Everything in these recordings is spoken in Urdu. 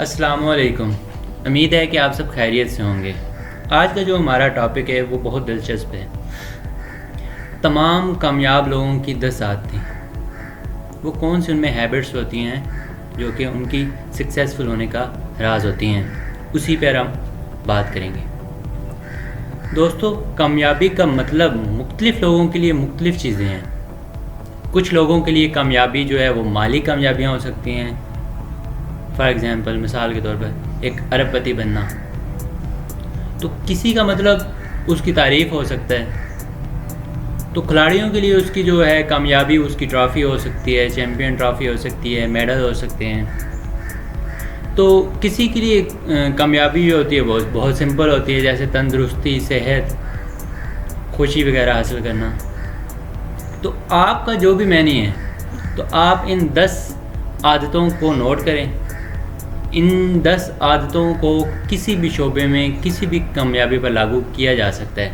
السلام علیکم، امید ہے کہ آپ سب خیریت سے ہوں گے۔ آج کا جو ہمارا ٹاپک ہے وہ بہت دلچسپ ہے۔ تمام کامیاب لوگوں کی 10 عادتیں، وہ کون سی ان میں ہیبٹس ہوتی ہیں جو کہ ان کی سکسیزفل ہونے کا راز ہوتی ہیں، اسی پر ہم بات کریں گے۔ دوستو، کامیابی کا مطلب مختلف لوگوں کے لیے مختلف چیزیں ہیں۔ کچھ لوگوں کے لیے کامیابی جو ہے وہ مالی کامیابیاں ہو سکتی ہیں، فار ایگزامپل مثال کے طور پر ایک ارب پتی بننا۔ تو کسی کا مطلب اس کی تعریف ہو سکتا ہے۔ تو کھلاڑیوں کے لیے اس کی جو ہے کامیابی اس کی ٹرافی ہو سکتی ہے، چیمپئن ٹرافی ہو سکتی ہے، میڈل ہو سکتے ہیں۔ تو کسی کے لیے کامیابی جو ہوتی ہے وہ بہت سمپل ہوتی ہے، جیسے تندرستی، صحت، خوشی وغیرہ حاصل کرنا۔ تو آپ کا جو بھی معنی ہے، تو آپ ان 10 عادتوں کو نوٹ کریں۔ ان 10 عادتوں کو کسی بھی شعبے میں کسی بھی کامیابی پر لاگو کیا جا سکتا ہے۔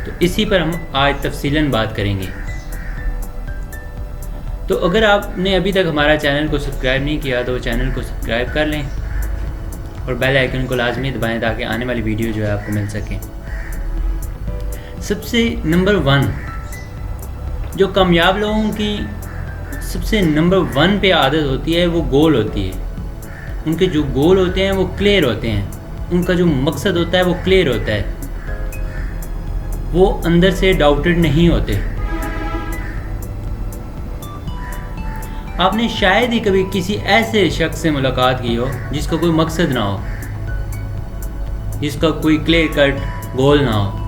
تو اسی پر ہم آج تفصیلاً بات کریں گے۔ تو اگر آپ نے ابھی تک ہمارا چینل کو سبسکرائب نہیں کیا تو چینل کو سبسکرائب کر لیں اور بیل آئیکن کو لازمی دبائیں تاکہ آنے والی ویڈیو جو ہے آپ کو مل سکے۔ سب سے نمبر 1 جو کامیاب لوگوں کی سب سے نمبر 1 پہ عادت ہوتی ہے وہ گول ہوتی ہے۔ ان کے جو گول ہوتے ہیں وہ کلیئر ہوتے ہیں، ان کا جو مقصد ہوتا ہے وہ کلیئر ہوتا ہے، وہ اندر سے ڈاؤٹڈ نہیں ہوتے۔ آپ نے شاید ہی کبھی کسی ایسے شخص سے ملاقات کی ہو جس کا کوئی مقصد نہ ہو، جس کا کوئی کلیئر کٹ گول نہ ہو۔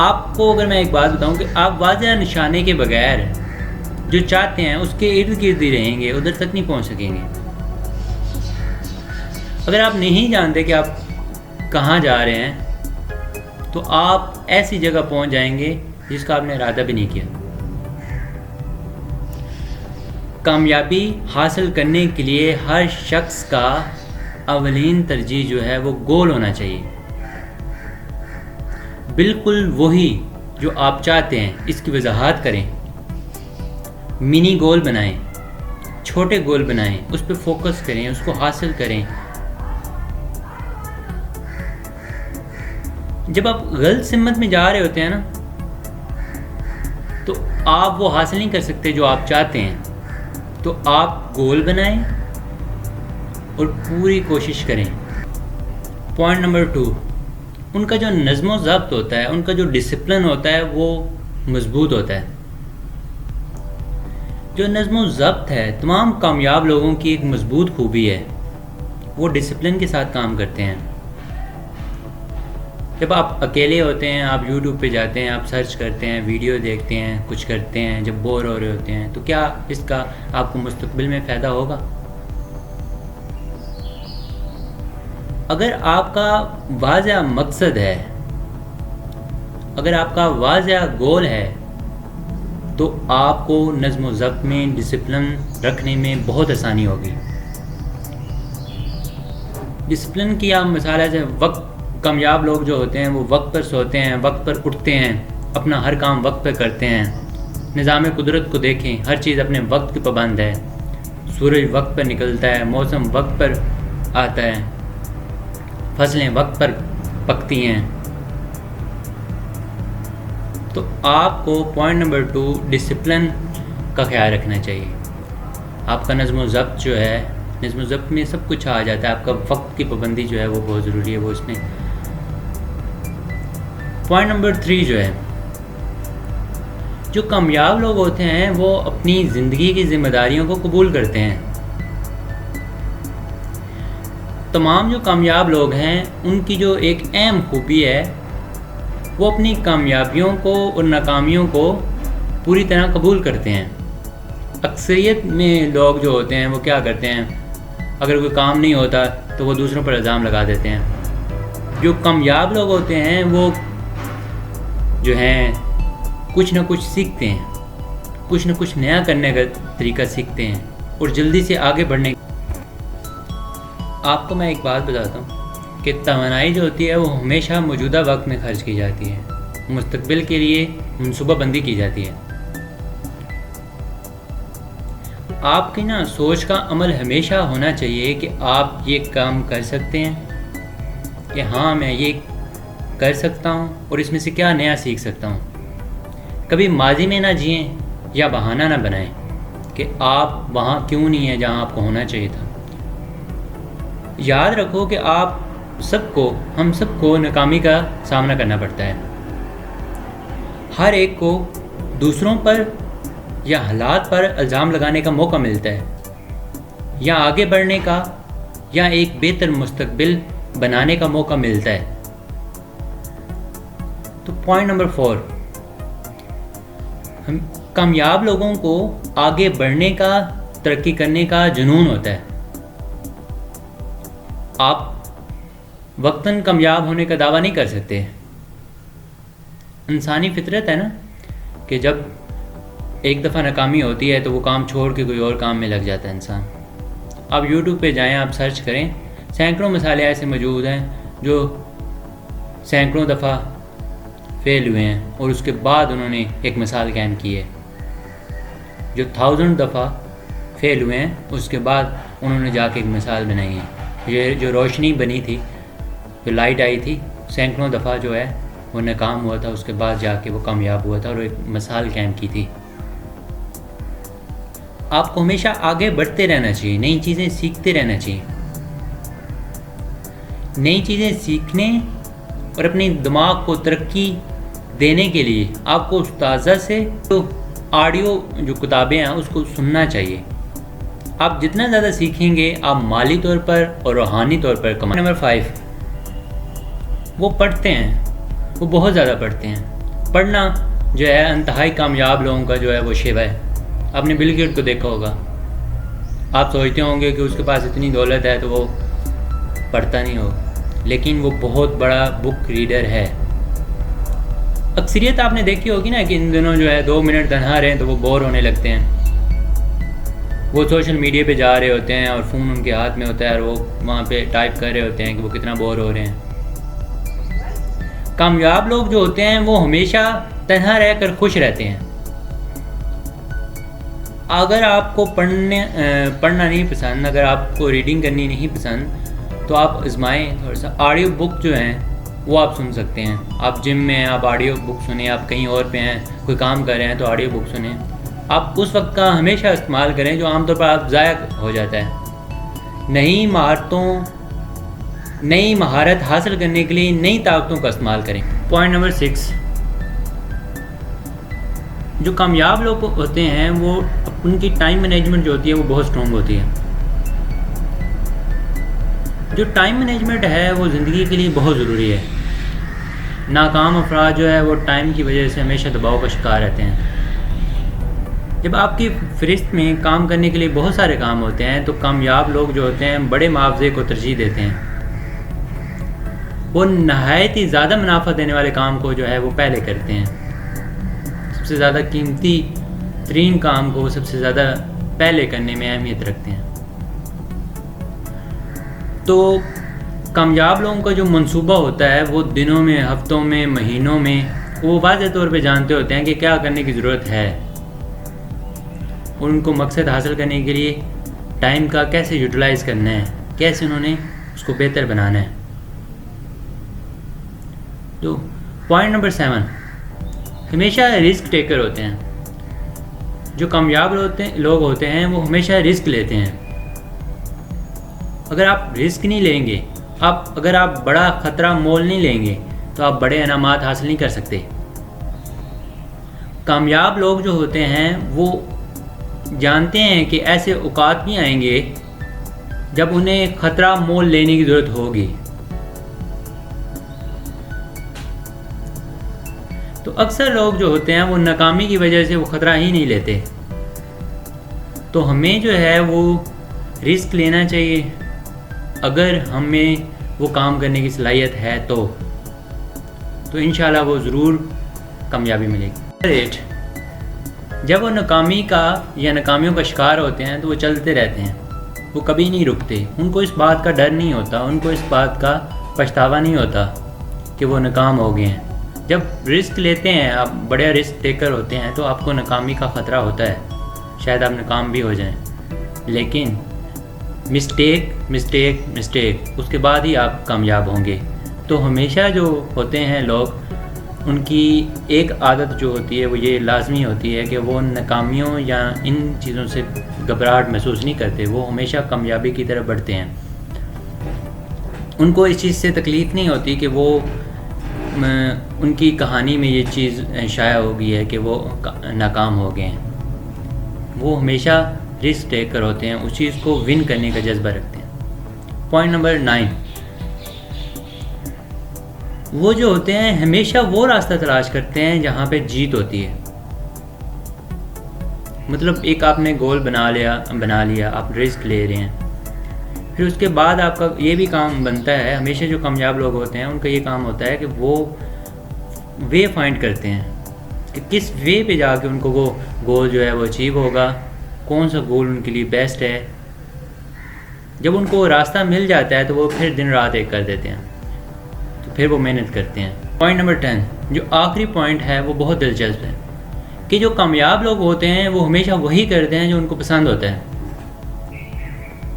آپ کو اگر میں ایک بات بتاؤں کہ آپ واضح نشانے کے بغیر جو چاہتے ہیں اس کے ارد گرد ہی رہیں گے، ادھر تک نہیں پہنچ سکیں گے۔ اگر آپ نہیں جانتے کہ آپ کہاں جا رہے ہیں تو آپ ایسی جگہ پہنچ جائیں گے جس کا آپ نے ارادہ بھی نہیں کیا۔ کامیابی حاصل کرنے کے لیے ہر شخص کا اولین ترجیح جو ہے وہ گول ہونا چاہیے، بالکل وہی جو آپ چاہتے ہیں۔ اس کی وضاحت کریں، منی گول بنائیں، چھوٹے گول بنائیں، اس پہ فوکس کریں، اس کو حاصل کریں۔ جب آپ غلط سمت میں جا رہے ہوتے ہیں نا تو آپ وہ حاصل نہیں کر سکتے جو آپ چاہتے ہیں۔ تو آپ گول بنائیں اور پوری کوشش کریں۔ پوائنٹ نمبر 2، ان کا جو نظم و ضبط ہوتا ہے، ان کا جو ڈسپلن ہوتا ہے وہ مضبوط ہوتا ہے۔ جو نظم و ضبط ہے تمام کامیاب لوگوں کی ایک مضبوط خوبی ہے، وہ ڈسپلن کے ساتھ کام کرتے ہیں۔ جب آپ اکیلے ہوتے ہیں، آپ یوٹیوب پہ جاتے ہیں، آپ سرچ کرتے ہیں، ویڈیو دیکھتے ہیں، کچھ کرتے ہیں، جب بور ہو رہے ہوتے ہیں تو کیا اس کا آپ کو مستقبل میں فائدہ ہوگا؟ اگر آپ کا واضح مقصد ہے، اگر آپ کا واضح گول ہے تو آپ کو نظم و ضبط میں، ڈسپلن رکھنے میں بہت آسانی ہوگی۔ ڈسپلن کی آپ مثال ہے، وقت، کامیاب لوگ جو ہوتے ہیں وہ وقت پر سوتے ہیں، وقت پر اٹھتے ہیں، اپنا ہر کام وقت پر کرتے ہیں۔ نظام قدرت کو دیکھیں، ہر چیز اپنے وقت کی پابند ہے۔ سورج وقت پر نکلتا ہے، موسم وقت پر آتا ہے، فصلیں وقت پر پکتی ہیں۔ تو آپ کو پوائنٹ نمبر 2 ڈسپلن کا خیال رکھنا چاہیے۔ آپ کا نظم و ضبط جو ہے، نظم و ضبط میں سب کچھ آ جاتا ہے۔ آپ کا وقت کی پابندی جو ہے وہ بہت ضروری ہے، وہ اس میں۔ پوائنٹ نمبر 3 جو ہے، جو کامیاب لوگ ہوتے ہیں وہ اپنی زندگی کی ذمہ داریوں کو قبول کرتے ہیں۔ تمام جو کامیاب لوگ ہیں ان کی جو ایک اہم خوبی ہے وہ اپنی کامیابیوں کو اور ناکامیوں کو پوری طرح قبول کرتے ہیں۔ اکثریت میں لوگ جو ہوتے ہیں وہ کیا کرتے ہیں، اگر کوئی کام نہیں ہوتا تو وہ دوسروں پر الزام لگا دیتے ہیں۔ جو کامیاب لوگ ہوتے ہیں وہ جو ہیں کچھ نہ کچھ سیکھتے ہیں، کچھ نہ کچھ نیا کرنے کا طریقہ سیکھتے ہیں اور جلدی سے آگے بڑھنے۔ آپ کو میں ایک بات بتاتا ہوں کہ توانائی جو ہوتی ہے وہ ہمیشہ موجودہ وقت میں خرچ کی جاتی ہے، مستقبل کے لیے منصوبہ بندی کی جاتی ہے۔ آپ کی نا سوچ کا عمل ہمیشہ ہونا چاہیے کہ آپ یہ کام کر سکتے ہیں، کہ ہاں میں یہ کر سکتا ہوں اور اس میں سے کیا نیا سیکھ سکتا ہوں۔ کبھی ماضی میں نہ جئیں یا بہانہ نہ بنائیں کہ آپ وہاں کیوں نہیں ہیں جہاں آپ کو ہونا چاہیے تھا۔ یاد رکھو کہ ہم سب کو ناکامی کا سامنا کرنا پڑتا ہے۔ ہر ایک کو دوسروں پر یا حالات پر الزام لگانے کا موقع ملتا ہے، یا آگے بڑھنے کا یا ایک بہتر مستقبل بنانے کا موقع ملتا ہے۔ تو پوائنٹ نمبر 4، کامیاب لوگوں کو آگے بڑھنے کا، ترقی کرنے کا جنون ہوتا ہے۔ آپ وقتاً کامیاب ہونے کا دعویٰ نہیں کر سکتے۔ انسانی فطرت ہے نا کہ جب ایک دفعہ ناکامی ہوتی ہے تو وہ کام چھوڑ کے کوئی اور کام میں لگ جاتا ہے انسان۔ آپ یوٹیوب پہ جائیں، آپ سرچ کریں، سینکڑوں مثالیں ایسے موجود ہیں جو سینکڑوں دفعہ فیل ہوئے ہیں اور اس کے بعد انہوں نے ایک مثال قائم کی ہے۔ جو 1000 دفعہ فیل ہوئے ہیں اس کے بعد انہوں نے جا کے ایک مثال بنائی ہے۔ یہ جو روشنی بنی تھی، جو لائٹ آئی تھی، سینکڑوں دفعہ جو ہے وہ ناکام ہوا تھا، اس کے بعد جا کے وہ کامیاب ہوا تھا اور ایک مثال قائم کی تھی۔ آپ کو ہمیشہ آگے بڑھتے رہنا چاہیے، نئی چیزیں سیکھتے رہنا چاہیے۔ نئی چیزیں سیکھنے اور اپنے دماغ کو ترقی دینے کے لیے آپ کو استاذہ سے جو آڈیو جو کتابیں ہیں اس کو سننا چاہیے۔ آپ جتنا زیادہ سیکھیں گے آپ مالی طور پر اور روحانی طور پر کمائیں۔ نمبر 5، وہ پڑھتے ہیں، وہ بہت زیادہ پڑھتے ہیں۔ پڑھنا جو ہے انتہائی کامیاب لوگوں کا جو ہے وہ شیوہ ہے۔ آپ نے بل گیٹ کو دیکھا ہوگا، آپ سوچتے ہوں گے کہ اس کے پاس اتنی دولت ہے تو وہ پڑھتا نہیں ہو، لیکن وہ بہت بڑا بک ریڈر ہے۔ اکثریت آپ نے دیکھی ہوگی نا کہ ان دنوں جو ہے 2 منٹ تنہا رہیں تو وہ بور ہونے لگتے ہیں، وہ سوشل میڈیا پہ جا رہے ہوتے ہیں اور فون ان کے ہاتھ میں ہوتا ہے اور وہ وہاں پہ ٹائپ کر رہے ہوتے ہیں کہ وہ کتنا بور ہو رہے ہیں۔ کامیاب لوگ جو ہوتے ہیں وہ ہمیشہ تنہا رہ کر خوش رہتے ہیں۔ اگر آپ کو پڑھنا نہیں پسند، اگر آپ کو ریڈنگ کرنی نہیں پسند تو آپ آزمائیں تھوڑا سا آڈیو بک جو ہیں وہ آپ سن سکتے ہیں۔ آپ جم میں ہیں، آپ آڈیو بک سنیں، آپ کہیں اور پہ ہیں، کوئی کام کر رہے ہیں تو آڈیو بک سنیں۔ آپ اس وقت کا ہمیشہ استعمال کریں جو عام طور پر آپ ضائع ہو جاتا ہے۔ نئی مہارت حاصل کرنے کے لیے نئی طاقتوں کا استعمال کریں۔ پوائنٹ نمبر 6، جو کامیاب لوگ ہوتے ہیں وہ ان کی ٹائم مینجمنٹ جو ہوتی ہے وہ بہت سٹرونگ ہوتی ہے۔ جو ٹائم مینجمنٹ ہے وہ زندگی کے لیے بہت ضروری ہے۔ ناکام افراد جو ہے وہ ٹائم کی وجہ سے ہمیشہ دباؤ کا شکار رہتے ہیں۔ جب آپ کی فہرست میں کام کرنے کے لیے بہت سارے کام ہوتے ہیں تو کامیاب لوگ جو ہوتے ہیں بڑے معاوضے کو ترجیح دیتے ہیں۔ وہ نہایت ہی زیادہ منافع دینے والے کام کو جو ہے وہ پہلے کرتے ہیں۔ سب سے زیادہ قیمتی ترین کام کو وہ سب سے زیادہ پہلے کرنے میں اہمیت رکھتے ہیں۔ تو کامیاب لوگوں کا جو منصوبہ ہوتا ہے وہ دنوں میں، ہفتوں میں، مہینوں میں وہ واضح طور پہ جانتے ہوتے ہیں کہ کیا کرنے کی ضرورت ہے، ان کو مقصد حاصل کرنے کے لیے ٹائم کا کیسے یوٹیلائز کرنا ہے، کیسے انہوں نے اس کو بہتر بنانا ہے۔ تو پوائنٹ نمبر 7، ہمیشہ رسک ٹیکر ہوتے ہیں۔ جو کامیاب لوگ ہوتے ہیں وہ ہمیشہ رسک لیتے ہیں۔ اگر آپ رسک نہیں لیں گے، اگر آپ بڑا خطرہ مول نہیں لیں گے تو آپ بڑے انعامات حاصل نہیں کر سکتے۔ کامیاب لوگ جو ہوتے ہیں وہ جانتے ہیں کہ ایسے اوقات بھی آئیں گے جب انہیں خطرہ مول لینے کی ضرورت ہوگی۔ تو اکثر لوگ جو ہوتے ہیں وہ ناکامی کی وجہ سے وہ خطرہ ہی نہیں لیتے۔ تو ہمیں جو ہے وہ رسک لینا چاہیے اگر ہمیں وہ کام کرنے کی صلاحیت ہے تو انشاءاللہ وہ ضرور کامیابی ملے گی۔ 8، جب وہ ناکامی کا یا ناکامیوں کا شکار ہوتے ہیں تو وہ چلتے رہتے ہیں، وہ کبھی نہیں رکتے۔ ان کو اس بات کا ڈر نہیں ہوتا، ان کو اس بات کا پچھتاوا نہیں ہوتا کہ وہ ناکام ہو گئے ہیں۔ جب رسک لیتے ہیں، آپ بڑے رسک ٹیکر ہوتے ہیں تو آپ کو ناکامی کا خطرہ ہوتا ہے، شاید آپ ناکام بھی ہو جائیں، لیکن مسٹیک اس کے بعد ہی آپ کامیاب ہوں گے۔ تو ہمیشہ جو ہوتے ہیں لوگ، ان کی ایک عادت جو ہوتی ہے وہ یہ لازمی ہوتی ہے کہ وہ ناکامیوں یا ان چیزوں سے گھبراہٹ محسوس نہیں کرتے، وہ ہمیشہ کامیابی کی طرف بڑھتے ہیں۔ ان کو اس چیز سے تکلیف نہیں ہوتی کہ وہ ان کی کہانی میں یہ چیز شائع ہو گئی ہے کہ وہ ناکام ہو گئے ہیں۔ وہ ہمیشہ رسک ٹیک کر ہوتے ہیں، اس چیز کو ون کرنے کا جذبہ رکھتے ہیں۔ پوائنٹ نمبر 9، وہ جو ہوتے ہیں ہمیشہ وہ راستہ تلاش کرتے ہیں جہاں پہ جیت ہوتی ہے۔ مطلب ایک آپ نے گول بنا لیا، آپ رسک لے رہے ہیں، پھر اس کے بعد آپ کا یہ بھی کام بنتا ہے، ہمیشہ جو کامیاب لوگ ہوتے ہیں ان کا یہ کام ہوتا ہے کہ وہ وے فائنڈ کرتے ہیں کہ کس وے پہ جا کے ان کو وہ گول جو ہے وہ اچیو ہوگا، کون سا گول ان کے لیے بیسٹ ہے۔ جب ان کو راستہ مل جاتا ہے تو وہ پھر دن رات ایک کر دیتے ہیں، تو پھر وہ محنت کرتے ہیں۔ پوائنٹ نمبر 10، جو آخری پوائنٹ ہے وہ بہت دلچسپ ہے کہ جو کامیاب لوگ ہوتے ہیں وہ ہمیشہ وہی کرتے ہیں جو ان کو پسند ہوتا ہے۔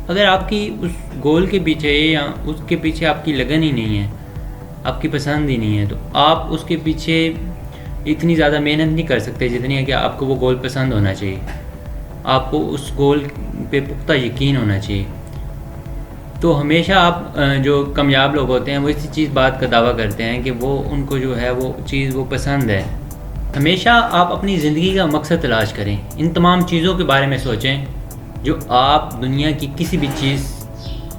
اگر آپ کی اس گول کے پیچھے یا اس کے پیچھے آپ کی لگن ہی نہیں ہے، آپ کی پسند ہی نہیں ہے، تو آپ اس کے پیچھے اتنی زیادہ محنت نہیں کر سکتے جتنی ہے کہ آپ کو وہ گول پسند ہونا چاہیے، آپ کو اس گول پہ پختہ یقین ہونا چاہیے۔ تو ہمیشہ آپ جو کامیاب لوگ ہوتے ہیں وہ اسی بات کا دعویٰ کرتے ہیں کہ وہ ان کو جو ہے وہ چیز وہ پسند ہے۔ ہمیشہ آپ اپنی زندگی کا مقصد تلاش کریں، ان تمام چیزوں کے بارے میں سوچیں جو آپ دنیا کی کسی بھی چیز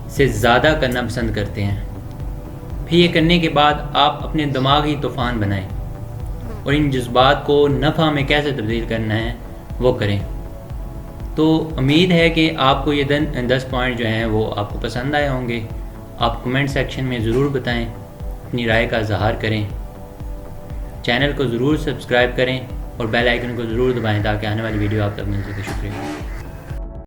سے زیادہ کرنا پسند کرتے ہیں۔ پھر یہ کرنے کے بعد آپ اپنے دماغی طوفان بنائیں اور ان جذبات کو نفع میں کیسے تبدیل کرنا ہے وہ کریں۔ تو امید ہے کہ آپ کو یہ 10 پوائنٹ جو ہیں وہ آپ کو پسند آئے ہوں گے۔ آپ کمنٹ سیکشن میں ضرور بتائیں، اپنی رائے کا اظہار کریں، چینل کو ضرور سبسکرائب کریں اور بیل آئیکن کو ضرور دبائیں تاکہ آنے والی ویڈیو آپ تک مل سکے۔ شکریہ۔